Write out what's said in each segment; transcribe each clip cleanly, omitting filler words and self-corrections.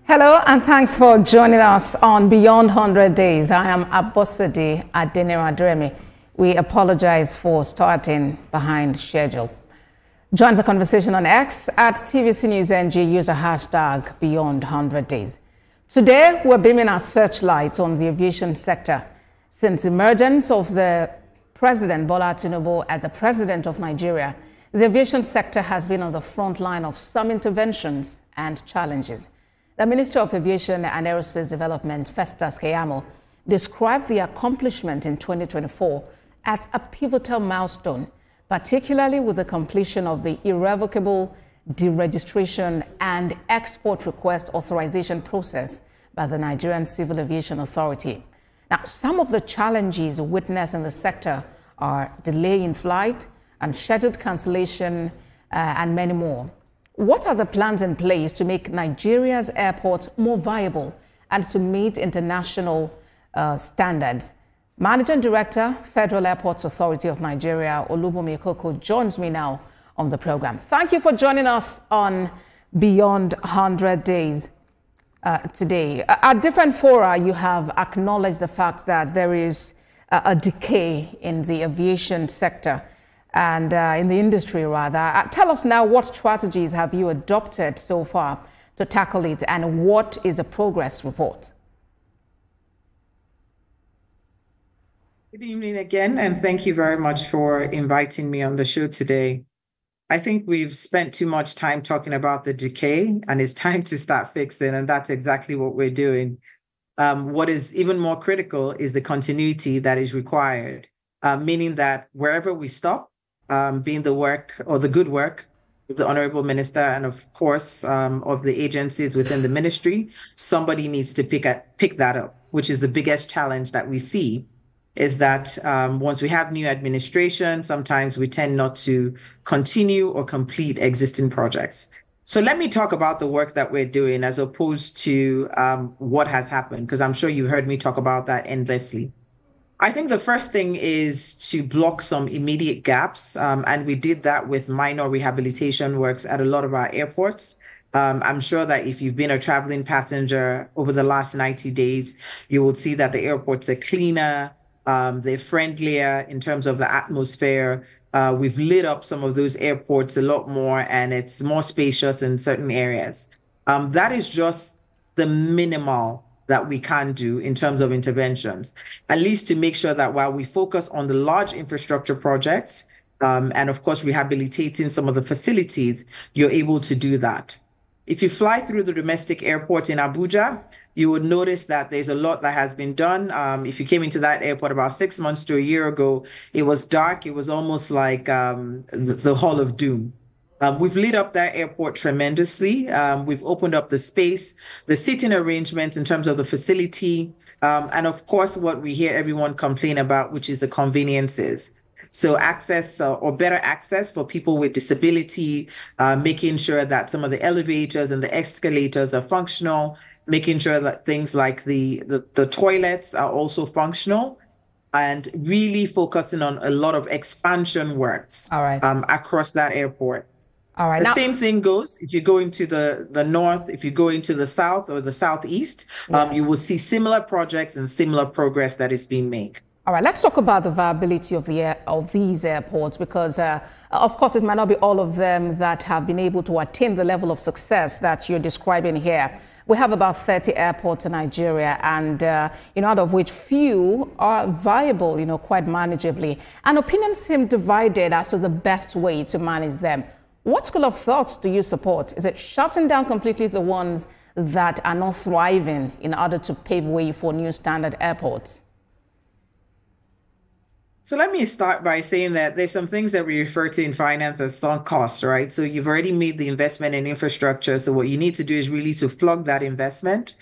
Hello and thanks for joining us on Beyond 100 Days. I am Abosede Adeniradremi. We apologize for starting behind schedule. Join the conversation on X at TVC News NG. Use the hashtag Beyond 100 Days. Today, we're beaming our searchlight on the aviation sector. Since the emergence of the President Bola Tinubu as the President of Nigeria, the aviation sector has been on the front line of some interventions and challenges. The Minister of Aviation and Aerospace Development, Festus Keyamo, described the accomplishment in 2024 as a pivotal milestone, particularly with the completion of the irrevocable deregistration and export request authorization process by the Nigerian Civil Aviation Authority. Now, some of the challenges witnessed in the sector are delay in flight, unscheduled cancellation, and many more. What are the plans in place to make Nigeria's airports more viable and to meet international standards? Managing Director, Federal Airports Authority of Nigeria, Olubunmi KUKU, joins me now on the program. Thank you for joining us on Beyond 100 Days today. At different fora, you have acknowledged the fact that there is a decay in the aviation sector and in the industry, rather. Tell us now, what strategies have you adopted so far to tackle it, and what is the progress report? Good evening again, and thank you very much for inviting me on the show today. I think we've spent too much time talking about the decay, and it's time to start fixing, and that's exactly what we're doing. What is even more critical is the continuity that is required, meaning that wherever we stop, being the work or the good work of the Honorable Minister and, of course, of the agencies within the ministry, somebody needs to pick that up, which is the biggest challenge that we see, is that once we have new administration, sometimes we tend not to continue or complete existing projects. So let me talk about the work that we're doing as opposed to what has happened, because I'm sure you heard me talk about that endlessly. I think the first thing is to block some immediate gaps, and we did that with minor rehabilitation works at a lot of our airports. I'm sure that if you've been a traveling passenger over the last 90 days, you will see that the airports are cleaner, they're friendlier in terms of the atmosphere. We've lit up some of those airports a lot more, and it's more spacious in certain areas. That is just the minimal that we can do in terms of interventions, at least to make sure that while we focus on the large infrastructure projects, and of course, rehabilitating some of the facilities, you're able to do that. If you fly through the domestic airport in Abuja, you would notice that there's a lot that has been done. If you came into that airport about 6 months to a year ago, it was dark. It was almost like the Hall of Doom. We've lit up that airport tremendously. We've opened up the space, the seating arrangements in terms of the facility, and of course, what we hear everyone complain about, which is the conveniences. So access or better access for people with disability, making sure that some of the elevators and the escalators are functional, making sure that things like the toilets are also functional, and really focusing on a lot of expansion works across that airport. All right. The same thing goes if you go into the north, if you go into the south or the southeast, you will see similar projects and similar progress that is being made. All right, let's talk about the viability of these airports, because, of course, it might not be all of them that have been able to attain the level of success that you're describing here. We have about 30 airports in Nigeria, and out of which few are viable, quite manageably. And opinions seem divided as to the best way to manage them. What school of thoughts do you support? Is it shutting down completely the ones that are not thriving in order to pave way for new standard airports? So let me start by saying that there's some things that we refer to in finance as sunk costs, right? So you've already made the investment in infrastructure. So what you need to do is really to plug that investment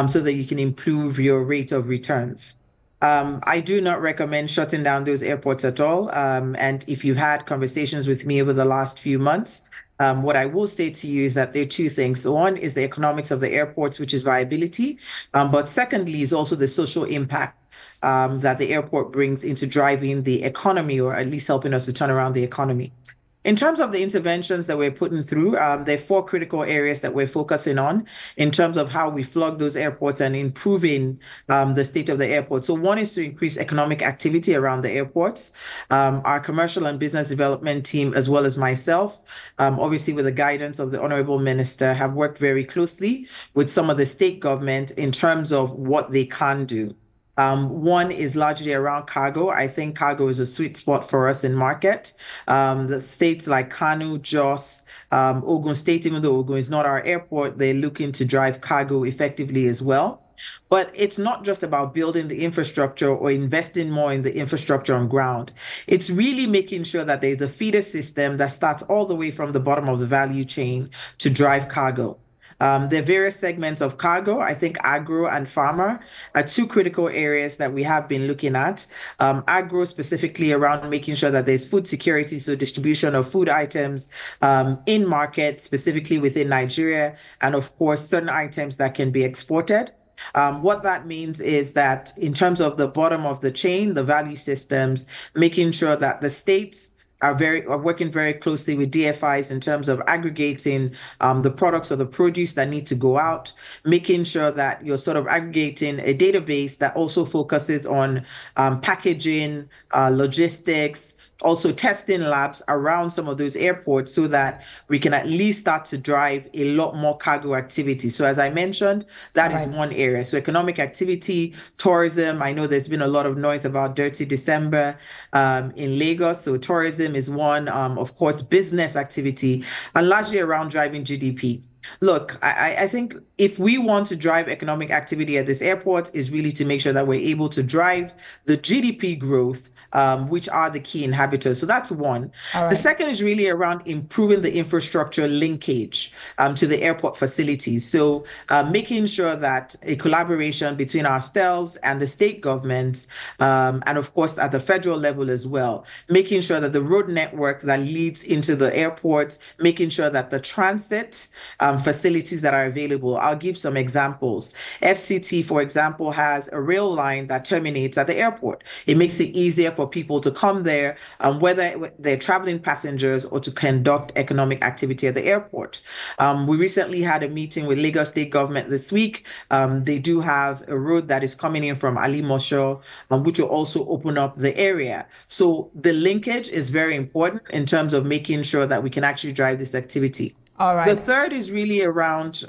so that you can improve your rate of returns. I do not recommend shutting down those airports at all. And if you've had conversations with me over the last few months, what I will say to you is that there are two things. One is the economics of the airports, which is viability. But secondly is also the social impact that the airport brings into driving the economy, or at least helping us to turn around the economy. In terms of the interventions that we're putting through, there are 4 critical areas that we're focusing on in terms of how we flog those airports and improving the state of the airport. So one is to increase economic activity around the airports. Our commercial and business development team, as well as myself, obviously with the guidance of the Honorable Minister, have worked very closely with some of the state government in terms of what they can do. One is largely around cargo. I think cargo is a sweet spot for us in market. The states like Kano, Jos, Ogun State, even though Ogun is not our airport, they're looking to drive cargo effectively as well. But it's not just about building the infrastructure or investing more in the infrastructure on ground. It's really making sure that there's a feeder system that starts all the way from the bottom of the value chain to drive cargo. There are various segments of cargo. I think agro and farmer are 2 critical areas that we have been looking at. Agro specifically around making sure that there's food security, so distribution of food items in market, specifically within Nigeria, and of course, certain items that can be exported. What that means is that in terms of the bottom of the chain, the value systems, making sure that the states are working very closely with DFIs in terms of aggregating the products or the produce that need to go out, making sure that you're sort of aggregating a database that also focuses on packaging, logistics, also testing labs around some of those airports so that we can at least start to drive a lot more cargo activity. So as I mentioned, that is one area. So economic activity, tourism. I know there's been a lot of noise about Dirty December in Lagos. So tourism is one, of course, business activity, and largely around driving GDP. Look, I think if we want to drive economic activity at this airport is really to make sure that we're able to drive the GDP growth, which are the key inhabitants. So that's one. The second is really around improving the infrastructure linkage to the airport facilities. So making sure that a collaboration between ourselves and the state governments, and of course at the federal level as well, making sure that the road network that leads into the airport, making sure that the transit facilities that are available. I'll give some examples. FCT, for example, has a rail line that terminates at the airport. It makes it easier for people to come there, whether they're traveling passengers or to conduct economic activity at the airport. We recently had a meeting with Lagos State government this week. They do have a road that is coming in from Ali Mosho, which will also open up the area. So the linkage is very important in terms of making sure that we can actually drive this activity. All right. The third is really around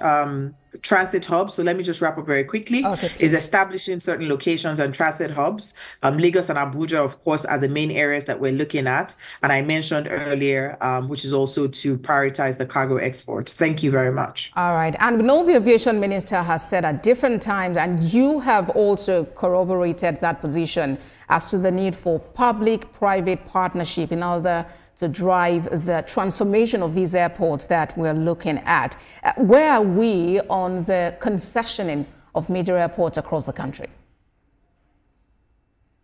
transit hubs. So let me just wrap up very quickly. Is establishing certain locations and transit hubs. Lagos and Abuja, of course, are the main areas that we're looking at. And I mentioned earlier, which is also to prioritize the cargo exports. Thank you very much. All right. And we know the aviation minister has said at different times, and you have also corroborated that position as to the need for public-private partnership in order to drive the transformation of these airports that we're looking at. Where are we on the concessioning of major airports across the country?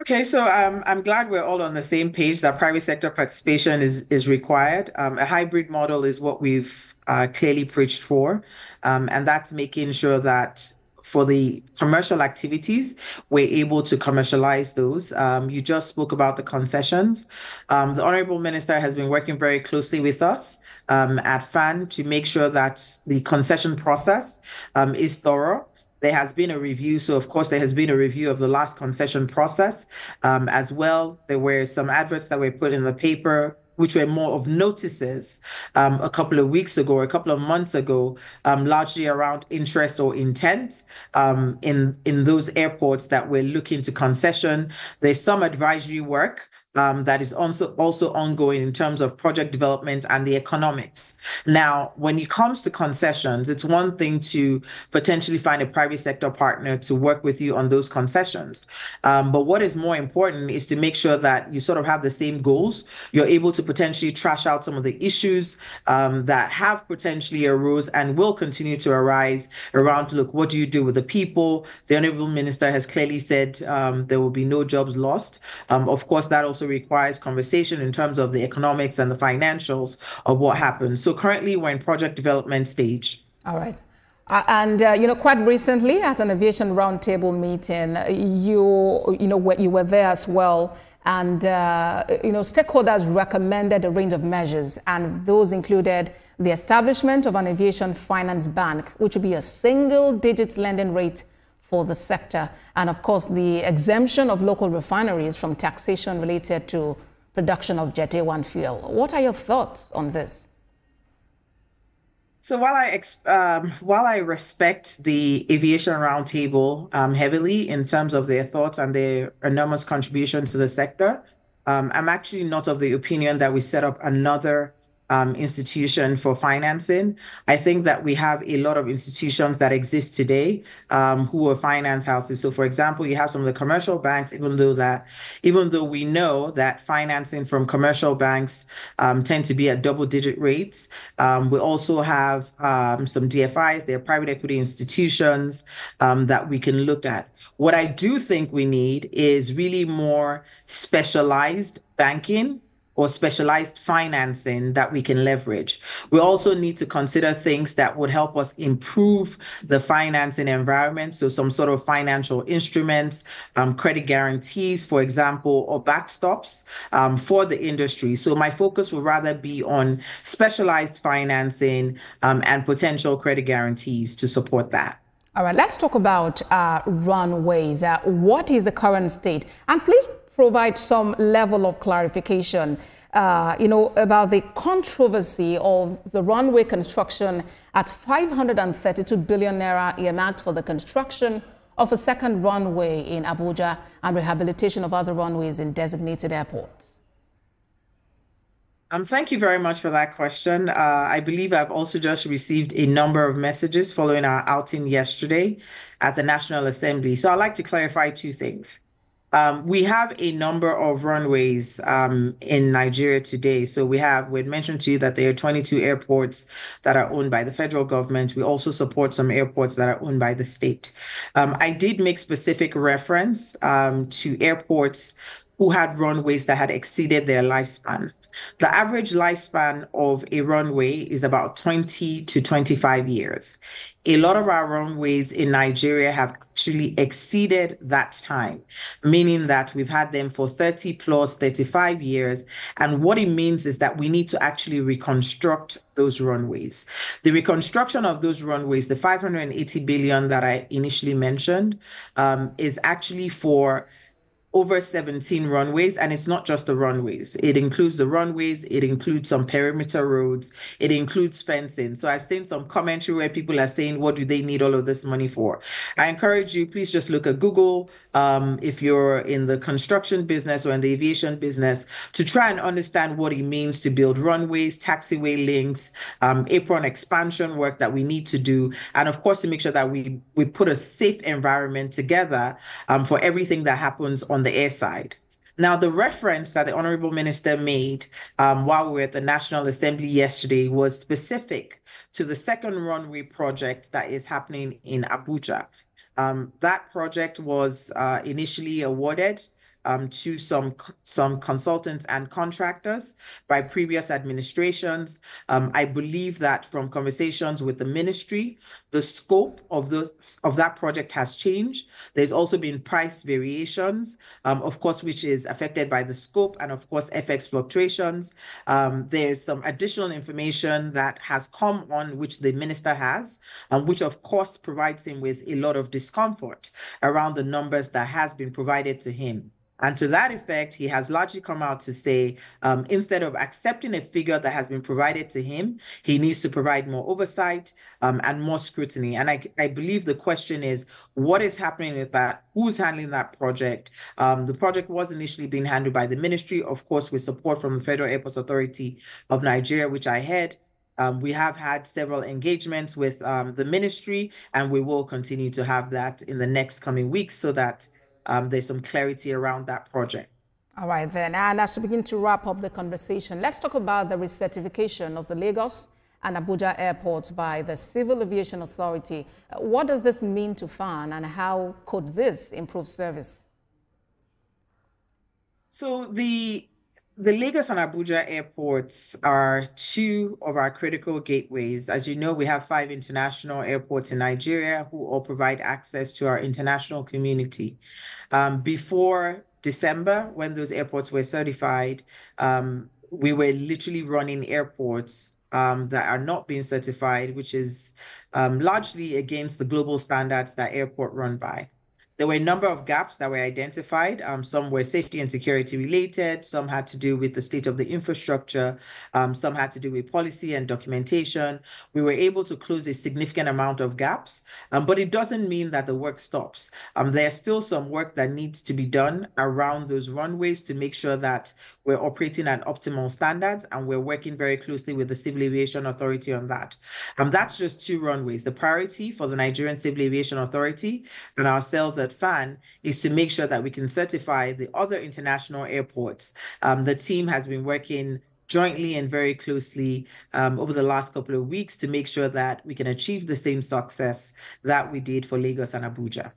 Okay, so I'm glad we're all on the same page that private sector participation is required. A hybrid model is what we've clearly preached for, and that's making sure that for the commercial activities, we're able to commercialize those. You just spoke about the concessions. The Honorable Minister has been working very closely with us at FAN to make sure that the concession process is thorough. There has been a review. So, of course, there has been a review of the last concession process as well. There were some adverts that were put in the paper, which were more of notices a couple of weeks ago or a couple of months ago, largely around interest or intent in those airports that were looking to concession. There's some advisory work that is also ongoing in terms of project development and the economics. Now, when it comes to concessions, it's one thing to potentially find a private sector partner to work with you on those concessions. But what is more important is to make sure that you sort of have the same goals. You're able to potentially trash out some of the issues that have potentially arose and will continue to arise around, look, what do you do with the people? The Honorable Minister has clearly said there will be no jobs lost. Of course, that also requires conversation in terms of the economics and the financials of what happens. So currently we're in project development stage. All right. And, quite recently at an aviation roundtable meeting, you were there as well. And, stakeholders recommended a range of measures, and those included the establishment of an aviation finance bank, which would be a single-digit lending rate for the sector, and of course, the exemption of local refineries from taxation related to production of Jet A1 fuel. What are your thoughts on this? So while I respect the Aviation Roundtable heavily in terms of their thoughts and their enormous contribution to the sector, I'm actually not of the opinion that we set up another institution for financing. I think that we have a lot of institutions that exist today who are finance houses. So, for example, you have some of the commercial banks, even though we know that financing from commercial banks tend to be at double-digit rates. We also have some DFIs, they're private equity institutions that we can look at. What I do think we need is really more specialized banking or specialized financing that we can leverage. We also need to consider things that would help us improve the financing environment. So some sort of financial instruments, credit guarantees, for example, or backstops for the industry. So my focus will rather be on specialized financing and potential credit guarantees to support that. All right, let's talk about runways. What is the current state? And please provide some level of clarification, about the controversy of the runway construction at 532 billion naira earmarked for the construction of a second runway in Abuja and rehabilitation of other runways in designated airports. Thank you very much for that question. I believe I've also just received a number of messages following our outing yesterday at the National Assembly. So I'd like to clarify two things. We have a number of runways in Nigeria today. So we'd mentioned to you that there are 22 airports that are owned by the federal government. We also support some airports that are owned by the state. I did make specific reference to airports who had runways that had exceeded their lifespan. The average lifespan of a runway is about 20 to 25 years. A lot of our runways in Nigeria have actually exceeded that time, meaning that we've had them for 30 plus 35 years. And what it means is that we need to actually reconstruct those runways. The reconstruction of those runways, the 580 billion that I initially mentioned, is actually for over 17 runways, and it's not just the runways. It includes the runways, it includes some perimeter roads, it includes fencing. So I've seen some commentary where people are saying, what do they need all of this money for? I encourage you, please just look at Google if you're in the construction business or in the aviation business, to try and understand what it means to build runways, taxiway links, apron expansion work that we need to do, and of course to make sure that we put a safe environment together for everything that happens on the air side. Now, the reference that the Honorable Minister made while we were at the National Assembly yesterday was specific to the second runway project that is happening in Abuja. That project was initially awarded to some consultants and contractors by previous administrations. I believe that from conversations with the ministry, the scope of that project has changed. There's also been price variations, of course, which is affected by the scope and, of course, FX fluctuations. There's some additional information that has come on which the minister has, which, of course, provides him with a lot of discomfort around the numbers that has been provided to him. And to that effect, he has largely come out to say, instead of accepting a figure that has been provided to him, he needs to provide more oversight and more scrutiny. And I believe the question is, what is happening with that? Who's handling that project? The project was initially being handled by the ministry, of course, with support from the Federal Airports Authority of Nigeria, which I head. We have had several engagements with the ministry, and we will continue to have that in the next coming weeks so that there's some clarity around that project. All right, then. And as we begin to wrap up the conversation, let's talk about the recertification of the Lagos and Abuja airports by the Civil Aviation Authority. What does this mean to FAAN, and how could this improve service? So the Lagos and Abuja airports are two of our critical gateways. As you know, we have 5 international airports in Nigeria who all provide access to our international community. Before December, when those airports were certified, we were literally running airports that are not being certified, which is largely against the global standards that airport run by. There were a number of gaps that were identified. Some were safety and security related. Some had to do with the state of the infrastructure. Some had to do with policy and documentation. We were able to close a significant amount of gaps, but it doesn't mean that the work stops. There's still some work that needs to be done around those runways to make sure that we're operating at optimal standards, and we're working very closely with the Civil Aviation Authority on that. That's just 2 runways. The priority for the Nigerian Civil Aviation Authority and ourselves at FAN is to make sure that we can certify the other international airports. The team has been working jointly and very closely over the last couple of weeks to make sure that we can achieve the same success that we did for Lagos and Abuja.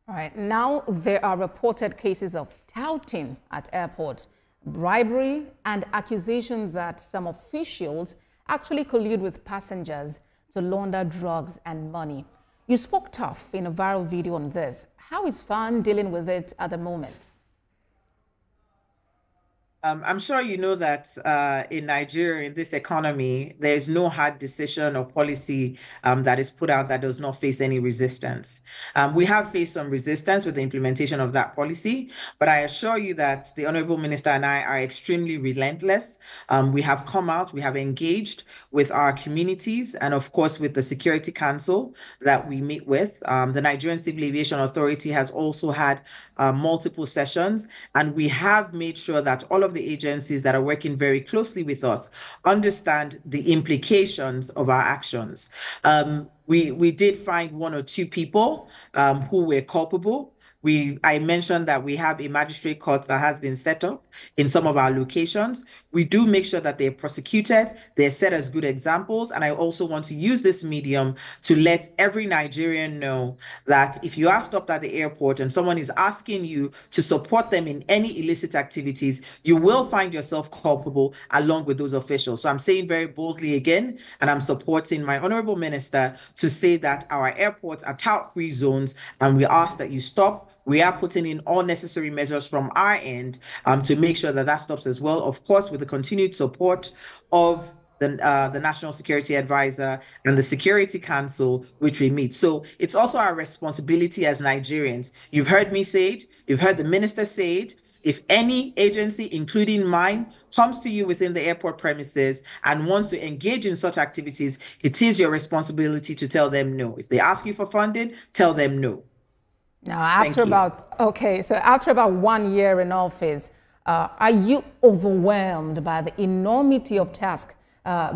All right. Now there are reported cases of touting at airports, bribery, and accusations that some officials actually collude with passengers to launder drugs and money. You spoke tough in a viral video on this. How is FAN dealing with it at the moment? I'm sure you know that in Nigeria, in this economy, there's no hard decision or policy that is put out that does not face any resistance. We have faced some resistance with the implementation of that policy, but I assure you that the Honorable Minister and I are extremely relentless. We have come out, we have engaged with our communities, and of course with the Security Council that we meet with. The Nigerian Civil Aviation Authority has also had multiple sessions, and we have made sure that all of the agencies that are working very closely with us understand the implications of our actions. We did find 1 or 2 people who were culpable. I mentioned that we have a magistrate court that has been set up in some of our locations. We do make sure that they're prosecuted, they're set as good examples. And I also want to use this medium to let every Nigerian know that if you are stopped at the airport and someone is asking you to support them in any illicit activities, you will find yourself culpable along with those officials. So I'm saying very boldly again, and I'm supporting my Honorable Minister to say that our airports are tout-free zones, and we ask that you stop. We are putting in all necessary measures from our end to make sure that that stops as well, of course, with the continued support of the National Security Advisor and the Security Council, which we meet. So it's also our responsibility as Nigerians. You've heard me say it. You've heard the minister say it. If any agency, including mine, comes to you within the airport premises and wants to engage in such activities, it is your responsibility to tell them no. If they ask you for funding, tell them no. Now, after about 1 year in office, are you overwhelmed by the enormity of task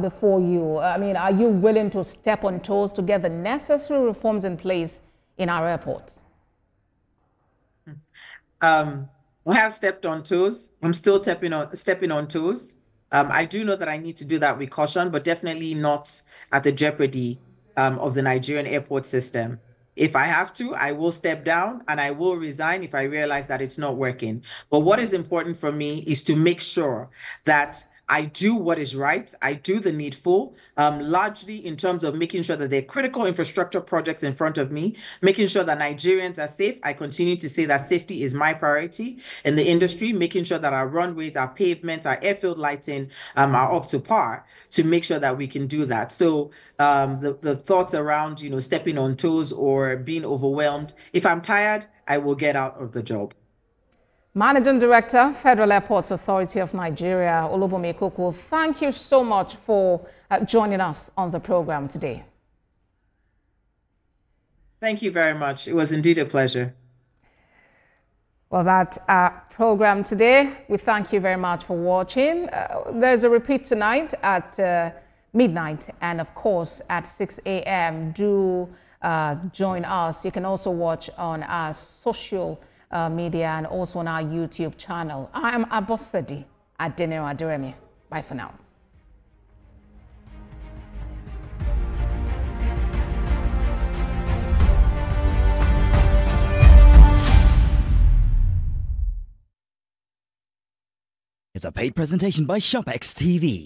before you? I mean, are you willing to step on toes to get the necessary reforms in place in our airports? I have stepped on toes. I'm still stepping on toes. I do know that I need to do that with caution, but definitely not at the jeopardy of the Nigerian airport system. If I have to, I will step down and I will resign if I realize that it's not working. But what is important for me is to make sure that I do what is right. I do the needful, largely in terms of making sure that there are critical infrastructure projects in front of me, making sure that Nigerians are safe. I continue to say that safety is my priority in the industry, making sure that our runways, our pavements, our airfield lighting are up to par to make sure that we can do that. So the thoughts around, stepping on toes or being overwhelmed, if I'm tired, I will get out of the job. Managing Director, Federal Airports Authority of Nigeria, Olubunmi KUKU, thank you so much for joining us on the program today. Thank you very much. It was indeed a pleasure. Well, that's our program today. We thank you very much for watching. There's a repeat tonight at midnight and, of course, at 6 a.m. Do join us. You can also watch on our social media and also on our YouTube channel. I am Abosadi Adeniran. Bye for now. It's a paid presentation by ShopX TV.